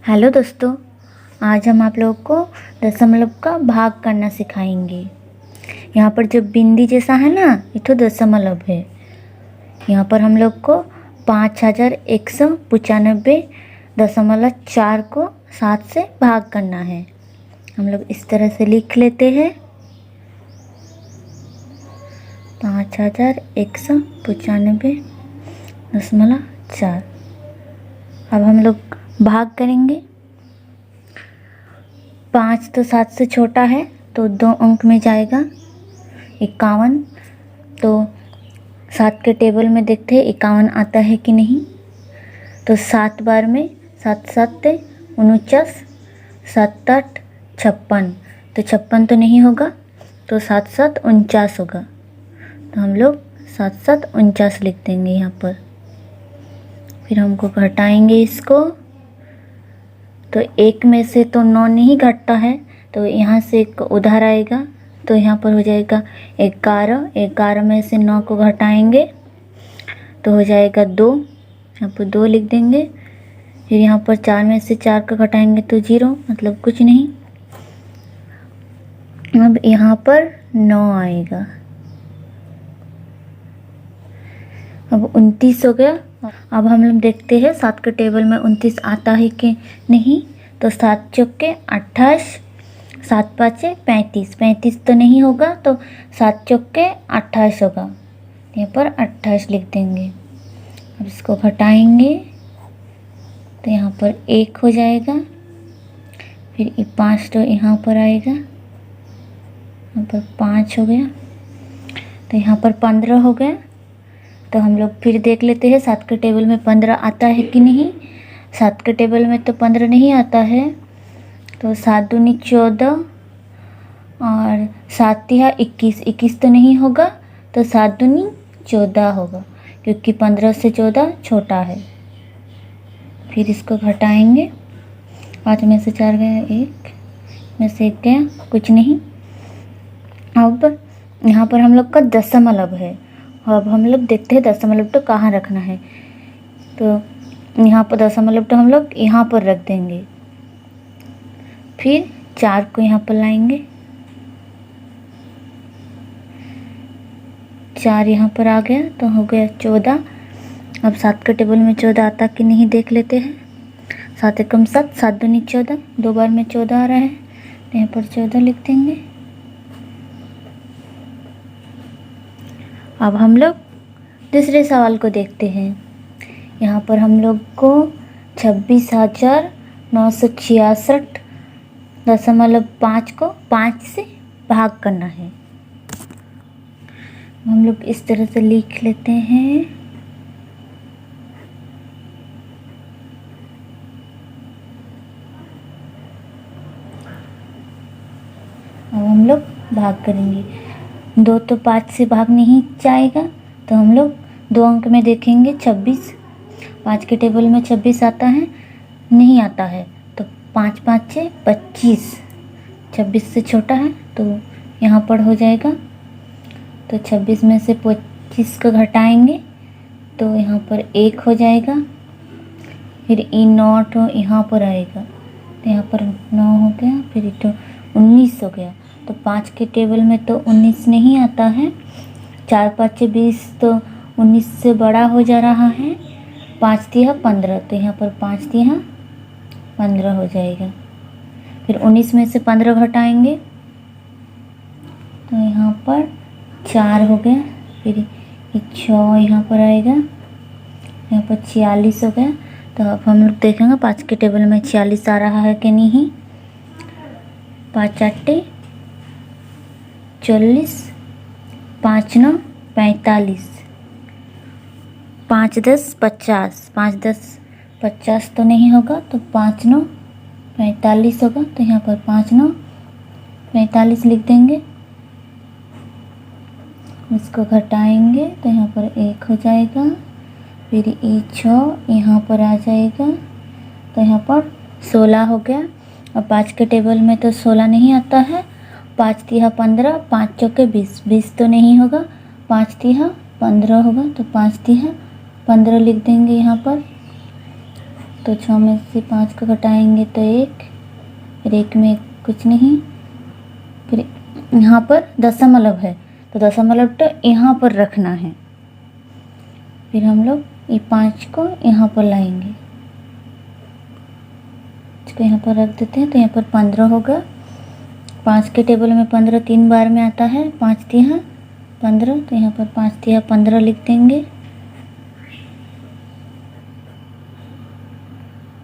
Hello दोस्तों, आज हम आप लोगों को दशमलव का भाग करना सिखाएंगे। यहाँ पर जो बिंदी जैसा है ना, ये तो दशमलव है। यहाँ पर हम लोग को 5195.4 को 7 से भाग करना है। हम लोग इस तरह से लिख लेते हैं 5195.4। अब हम लोग भाग करेंगे। 5 तो 7 से छोटा है तो 2 अंक में जाएगा 51। तो 7 के टेबल में देखते हैं 51 आता है कि नहीं। तो 7 बार में 7 7 49, 7 8 56। तो 56 तो नहीं होगा, तो 7 7 49 होगा। तो हम लोग 7 7 49 लिख देंगे यहाँ पर। फिर हमको घटाएंगे इसको। तो 1 में से तो 9 नहीं घटता है, तो यहाँ से एक उधार आएगा, तो यहाँ पर हो जाएगा 11। 11 में से 9 को घटाएंगे तो हो जाएगा 2। यहाँ पर 2 लिख देंगे। फिर यहाँ पर 4 में से 4 को घटाएंगे तो 0, मतलब कुछ नहीं। अब यहाँ पर 9 आएगा। अब 29 हो गया। अब हम लोग देखते हैं 7 के टेबल में 29 आता है कि नहीं। तो 7 चौके 28, 7 पाँचे 35। 35 तो नहीं होगा, तो 7 चौके 28 होगा। यहाँ पर 28 लिख देंगे। अब इसको घटाएंगे तो यहाँ पर 1 हो जाएगा। फिर 5 तो यहाँ पर आएगा, यहाँ पर 5 हो गया। तो यहाँ पर 15 हो गया। तो हम लोग फिर देख लेते हैं 7 के टेबल में 15 आता है कि नहीं। 7 के टेबल में तो 15 नहीं आता है। तो 7 दूनी 14 और 7 तिहा 21। 21 तो नहीं होगा, तो 7 दूनी 14 होगा, क्योंकि 15 से 14 छोटा है। फिर इसको घटाएंगे। 5 में से 4 गया, 1 में से 1 गया, कुछ नहीं। अब यहाँ पर हम लोग का दशमलव है। अब हम लोग देखते हैं दशमलव तो कहाँ रखना है। तो यहाँ पर दशमलव तो हम लोग यहाँ पर रख देंगे। फिर 4 को यहाँ पर लाएंगे। 4 यहाँ पर आ गया तो हो गया 14। अब 7 के टेबल में 14 आता कि नहीं देख लेते हैं। 7 एकम 7, 7 दूनी 14। 2 बार में 14 आ रहा है, तो यहाँ पर 14 लिख देंगे। अब हम लोग दूसरे सवाल को देखते हैं। यहाँ पर हम लोग को 26,966.5 को 5 से भाग करना है। हम लोग इस तरह से लिख लेते हैं। अब हम लोग भाग करेंगे। 2 तो 5 से भाग नहीं जाएगा, तो हम लोग 2 अंक में देखेंगे 26। 5 के टेबल में 26 आता है, नहीं आता है। तो 5 5 25। 26 से छोटा है, तो यहाँ पर हो जाएगा। तो 26 में से 25 को घटाएंगे तो यहाँ पर 1 हो जाएगा। फिर ई नॉट यहाँ पर आएगा, तो यहाँ पर 9 हो गया। फिर तो 19 हो गया। तो 5 के टेबल में तो 19 नहीं आता है। 4 5 20, तो 19 से बड़ा हो जा रहा है। 5 तिहा 15, तो यहाँ पर 5 तिहा 15 हो जाएगा। फिर 19 में से 15 घटाएंगे तो यहाँ पर 4 हो गया। फिर 6 यहाँ पर आएगा, यहाँ पर 46 हो गया। तो अब हम लोग देखेंगे 5 के टेबल में 46 आ रहा है कि नहीं। 5 8 40, 5 9 45, 5 10 50। 5 10 50 तो नहीं होगा, तो 5 9 45 होगा। तो यहाँ पर 5 9 45 लिख देंगे। इसको घटाएंगे तो यहाँ पर 1 हो जाएगा। फिर 6 यहाँ पर आ जाएगा, तो यहाँ पर 16 हो गया। अब 5 के टेबल में तो 16 नहीं आता है। 5 तिहा 15, 5 चौके 20। 20 तो नहीं होगा, 5 तिहा 15 होगा। तो 5 तिहा 15 लिख देंगे यहाँ पर। तो 6 में से 5 को घटाएंगे तो 1, फिर 1 में कुछ नहीं, फिर यहाँ पर दशमलव है तो दशमलव तो यहाँ पर रखना है। फिर हम लोग ये 5 को यहाँ पर लाएंगे, इसको यहाँ पर रख देते हैं तो यहाँ पर 15 होगा। 5 के टेबल में 15 3 बार में आता है, 5 तिहा 15, तो यहाँ पर 5 तिहा 15 लिख देंगे।